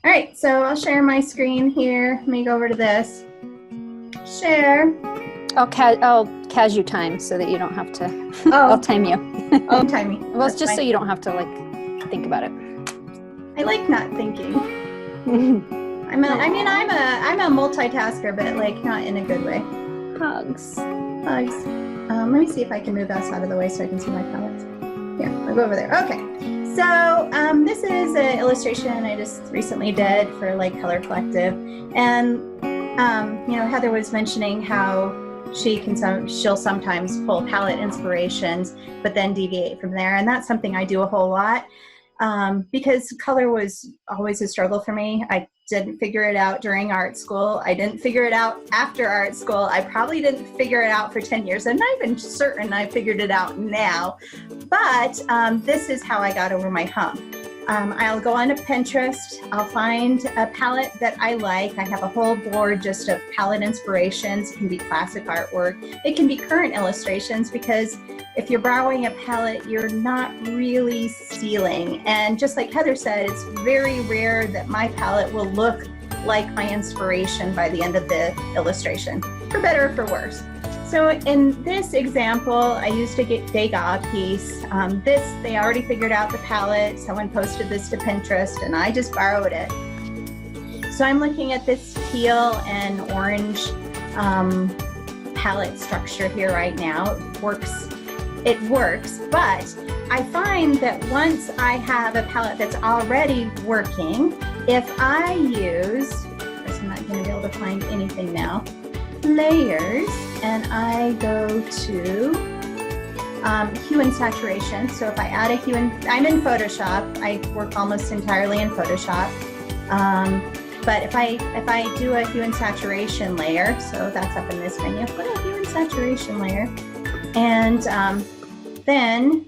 All right, so I'll share my screen here. Let me go over to this. Share. I'll cas you time so that you don't have to. Oh. I'll time you. Oh, time me. Well, it's just so you don't have to like think about it. I like not thinking. I'm a multitasker, but like not in a good way. Hugs. Let me see if I can move us out of the way so I can see my comments. Here, I'll go over there. Okay. So this is an illustration I just recently did for like Color Collective, and Heather was mentioning how she'll sometimes pull palette inspirations, but then deviate from there, and that's something I do a whole lot because color was always a struggle for me. I didn't figure it out during art school. I didn't figure it out after art school. I probably didn't figure it out for 10 years. I'm not even certain I figured it out now, but this is how I got over my hump. I'll go onto Pinterest. I'll find a palette that I like. I have a whole board just of palette inspirations. It can be classic artwork. It can be current illustrations, because if you're borrowing a palette, you're not really stealing. And just like Heather said, it's very rare that my palette will look like my inspiration by the end of the illustration, for better or for worse. So in this example, I used a Degas piece. They already figured out the palette. Someone posted this to Pinterest and I just borrowed it. So I'm looking at this teal and orange palette structure here right now. It works, but I find that once I have a palette that's already working, if I use, I'm not going to be able to find anything now, layers, and I go to Hue and Saturation. So if I add a hue, I'm in Photoshop. I work almost entirely in Photoshop. But if I do a Hue and Saturation layer, so that's up in this menu, put a Hue and Saturation layer, and then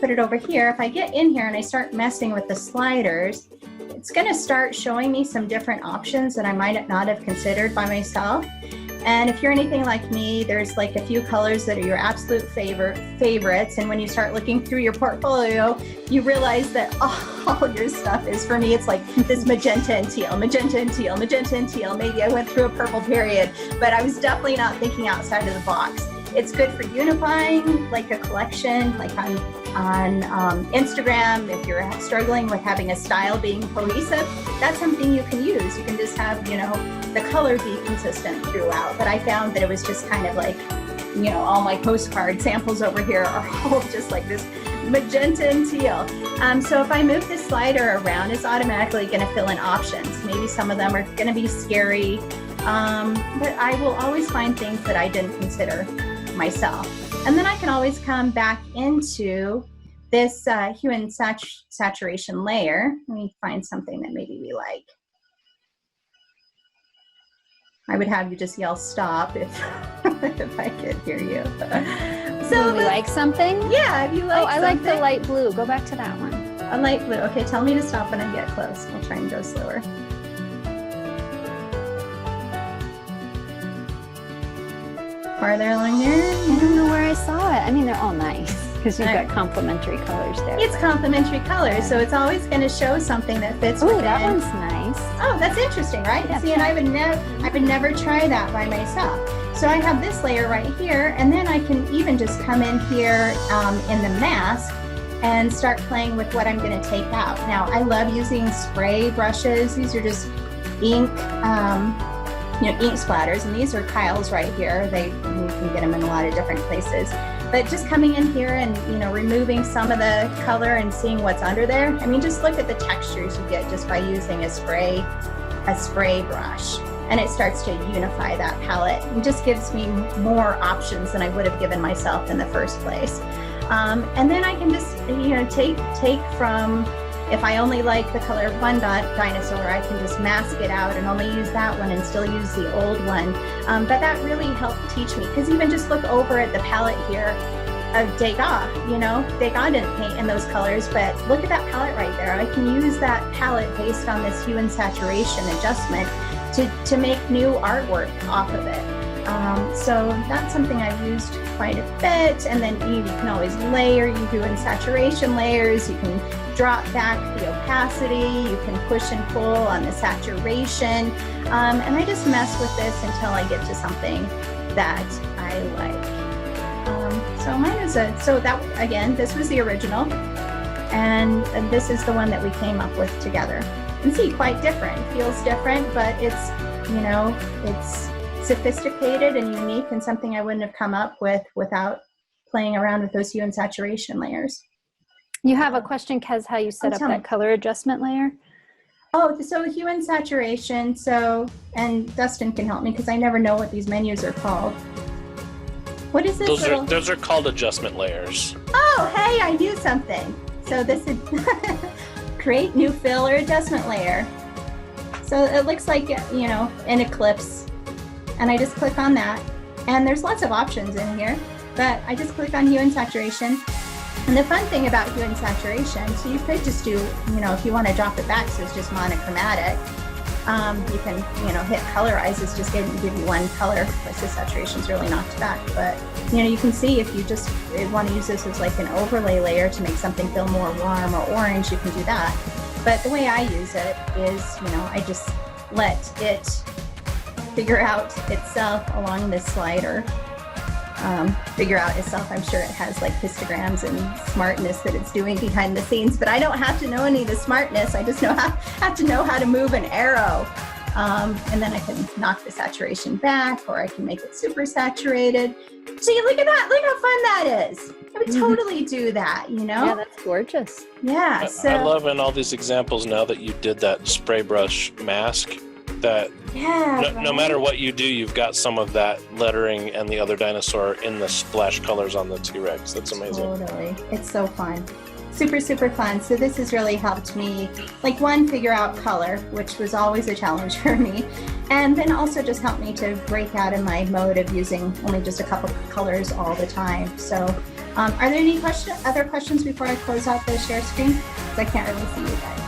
put it over here. If I get in here and I start messing with the sliders, it's going to start showing me some different options that I might not have considered by myself. And if you're anything like me, there's like a few colors that are your absolute favorites. And when you start looking through your portfolio, you realize that all your stuff is, for me, it's like this magenta and teal, magenta and teal, magenta and teal. Maybe I went through a purple period, but I was definitely not thinking outside of the box. It's good for unifying like a collection, like on Instagram. If you're struggling with having a style being cohesive, that's something you can use. You can just have, the color be consistent throughout. But I found that it was just kind of like, all my postcard samples over here are all just like this magenta and teal. So if I move this slider around, it's automatically going to fill in options. Maybe some of them are going to be scary, but I will always find things that I didn't consider myself. And then I can always come back into this Hue and Saturation layer. Let me find something that maybe we like. I would have you just yell stop if I could hear you. So you like something? Yeah, if you like I like the light blue. Go back to that one. A light blue. Okay, tell me to stop when I get close. I'll try and go slower. Farther along here? I don't know where I saw it. I mean, they're all nice because you've got complementary colors there. It's complementary colors, yeah. So it's always going to show something that fits within. Oh, that one's nice. Oh, that's interesting, right? Yeah, see, and I would never try that by myself. So I have this layer right here, and then I can even just come in here in the mask and start playing with what I'm going to take out. Now, I love using spray brushes. These are just ink. Ink splatters, and these are Kyle's right here. You can get them in a lot of different places. But just coming in here and removing some of the color and seeing what's under there. I mean, just look at the textures you get just by using a spray brush, and it starts to unify that palette. It just gives me more options than I would have given myself in the first place. And then I can just take from. If I only like the color of one dinosaur, I can just mask it out and only use that one and still use the old one. But that really helped teach me, because even just look over at the palette here of Degas. Degas didn't paint in those colors, but look at that palette right there. I can use that palette based on this Hue and Saturation adjustment to make new artwork off of it. So that's something I've used quite a bit. And then you can always layer. You do in saturation layers. You can drop back the opacity, you can push and pull on the saturation, and I just mess with this until I get to something that I like. So mine is again, this was the original, and this is the one that we came up with together. And see, quite different, feels different, but it's, it's sophisticated and unique and something I wouldn't have come up with without playing around with those hue and saturation layers. You have a question, Kez, how you set up that color adjustment layer? Oh, so hue and saturation. And Dustin can help me because I never know what these menus are called. What is this? Those are called adjustment layers. Oh, hey, I knew something. So this is create new fill or adjustment layer. So it looks like, an eclipse. And I just click on that. And there's lots of options in here, but I just click on hue and saturation. And the fun thing about hue and saturation, so you could just do, if you want to drop it back so it's just monochromatic, you can, hit colorize, it's just going to give you one color. Of course, the saturation's really knocked back, but, you can see if you just want to use this as like an overlay layer to make something feel more warm or orange, you can do that. But the way I use it is, I just let it figure out itself along this slider. Figure out itself. I'm sure it has like histograms and smartness that it's doing behind the scenes, but I don't have to know any of the smartness. I just have to know how to move an arrow. And then I can knock the saturation back, or I can make it super saturated. See, look at that. Look how fun that is. I would totally do that, Yeah, that's gorgeous. Yeah. I love in all these examples now that you did that spray brush mask, that no matter what you do, you've got some of that lettering and the other dinosaur in the splash colors on the T-Rex. That's amazing. Totally. It's so fun. Super, super fun. So this has really helped me, figure out color, which was always a challenge for me. And then also just helped me to break out in my mode of using only just a couple colors all the time. So are there any other questions before I close out the share screen? Because I can't really see you guys.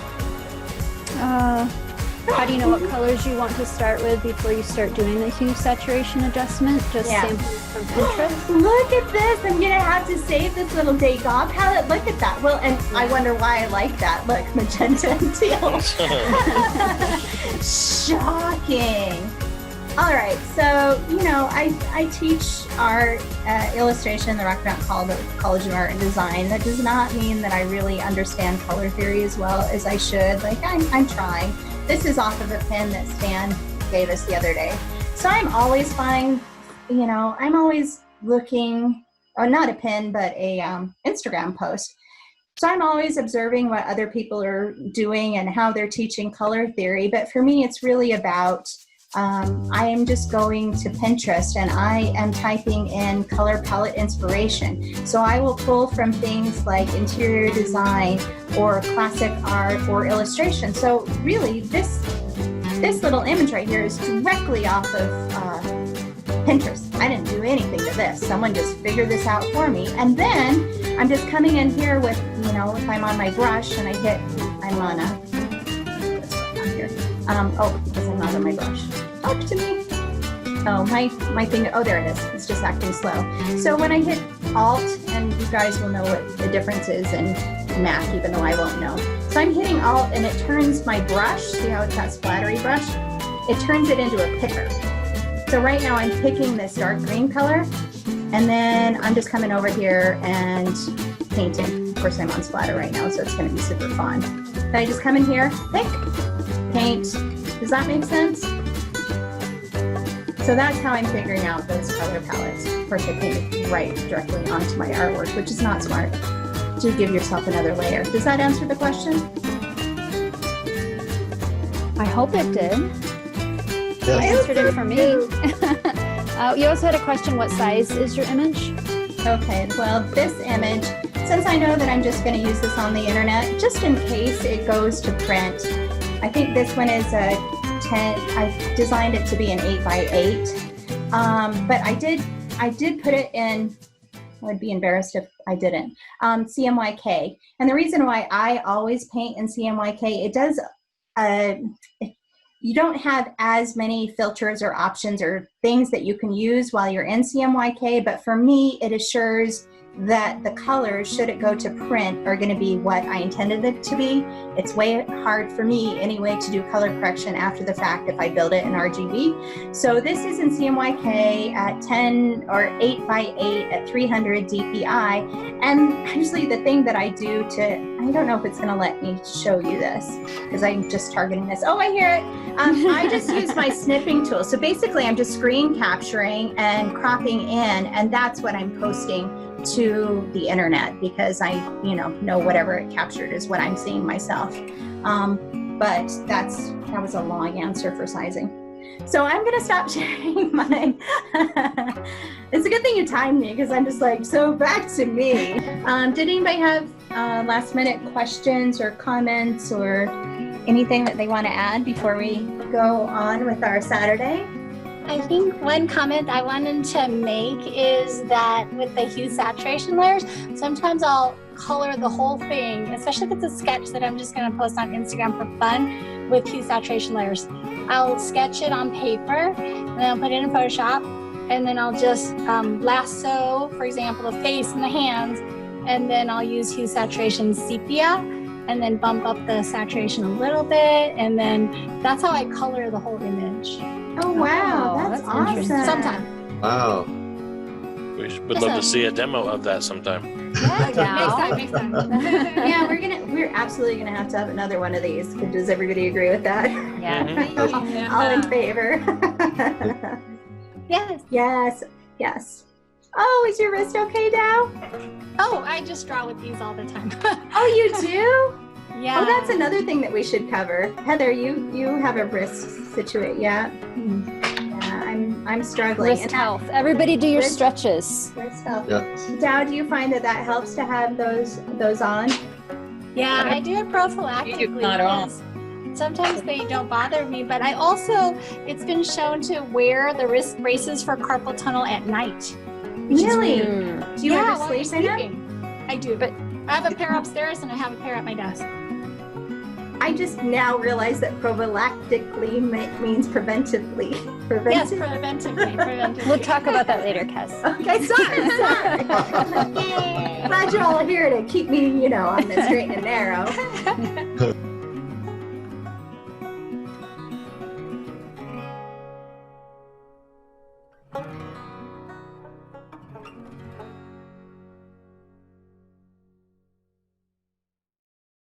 How do you know what colors you want to start with before you start doing the hue saturation adjustment? Just samples from Pinterest? Look at this. I'm going to have to save this little Degas palette. Look at that. Well, and I wonder why I like that. Look, magenta and teal. Shocking. All right. So, I teach art, illustration in the Rocky Mountain College of Art and Design. That does not mean that I really understand color theory as well as I should. I'm trying. This is off of a pen that Stan gave us the other day. So I'm always I'm always looking, not a pen, but a Instagram post. So I'm always observing what other people are doing and how they're teaching color theory. But for me, it's really about, I am just going to Pinterest and I am typing in color palette inspiration. So I will pull from things like interior design or classic art or illustration. So really, this little image right here is directly off of Pinterest. I didn't do anything to this. Someone just figured this out for me. And then I'm just coming in here with, if I'm on my brush and I'm on because I'm not on my brush. Talk to me. Oh, my thing, there it is. It's just acting slow. So when I hit Alt, and you guys will know what the difference is in Mac, even though I won't know. So I'm hitting Alt and it turns my brush, see how it's that splattery brush? It turns it into a picker. So right now I'm picking this dark green color, and then I'm just coming over here and painting. Of course I'm on splatter right now, so it's gonna be super fun. Then I just come in here, pick, paint. Does that make sense? So that's how I'm figuring out those color palettes. Of course, I painted right directly onto my artwork, which is not smart, to give yourself another layer. Does that answer the question? I hope it did. Yes. It answered it for me. You also had a question, what size is your image? Okay, well, this image, since I know that I'm just going to use this on the internet, just in case it goes to print, I think this one is a 10, I designed it to be an 8x8, but I did put it in, I would be embarrassed if I didn't, CMYK. And the reason why I always paint in CMYK, it does, you don't have as many filters or options or things that you can use while you're in CMYK, but for me, it assures that the colors, should it go to print, are going to be what I intended it to be. It's way hard for me anyway to do color correction after the fact if I build it in RGB. So this is in CMYK at 10 or 8 by 8 at 300 DPI. And actually the thing that I do I don't know if it's going to let me show you this because I'm just targeting this. Oh, I hear it. I just use my snipping tool. So basically I'm just screen capturing and cropping in, and that's what I'm posting to the internet because I, know whatever it captured is what I'm seeing myself. But that was a long answer for sizing. So I'm gonna stop sharing my, it's a good thing you timed me because I'm just like, so back to me. Did anybody have last minute questions or comments or anything that they want to add before we go on with our Saturday? I think one comment I wanted to make is that with the hue saturation layers, sometimes I'll color the whole thing, especially if it's a sketch that I'm just going to post on Instagram for fun with hue saturation layers. I'll sketch it on paper and then I'll put it in Photoshop, and then I'll just lasso, for example, the face and the hands, and then I'll use hue saturation sepia and then bump up the saturation a little bit, and then that's how I color the whole image. Oh wow, that's awesome. Sometimes. Wow. We would love to see a demo of that sometime. Yeah, next time. Yeah, we're absolutely gonna have to have another one of these. Does everybody agree with that? Yeah. All in favor? Yes. Oh, is your wrist okay now? Oh, I just draw with these all the time. Oh, you do? Yeah. Oh, that's another thing that we should cover. Heather, you have a wrist situation, yeah? Yeah, I'm struggling. Wrist health. Everybody do your stretches. Wrist health. Yes. Dow, do you find that helps to have those on? Yeah, I do it prophylactically. Not at all. Sometimes they don't bother me, but I also, it's been shown to wear the wrist braces for carpal tunnel at night. Really? Mm. Do you Yeah, ever while you're sleep in them? sleeping. I do, but I have a pair upstairs and I have a pair at my desk. I just now realize that prophylactically means preventively. Yes, preventively. We'll talk about that later, Kes. Okay, sorry. Glad you're all here to keep me, on the straight and narrow.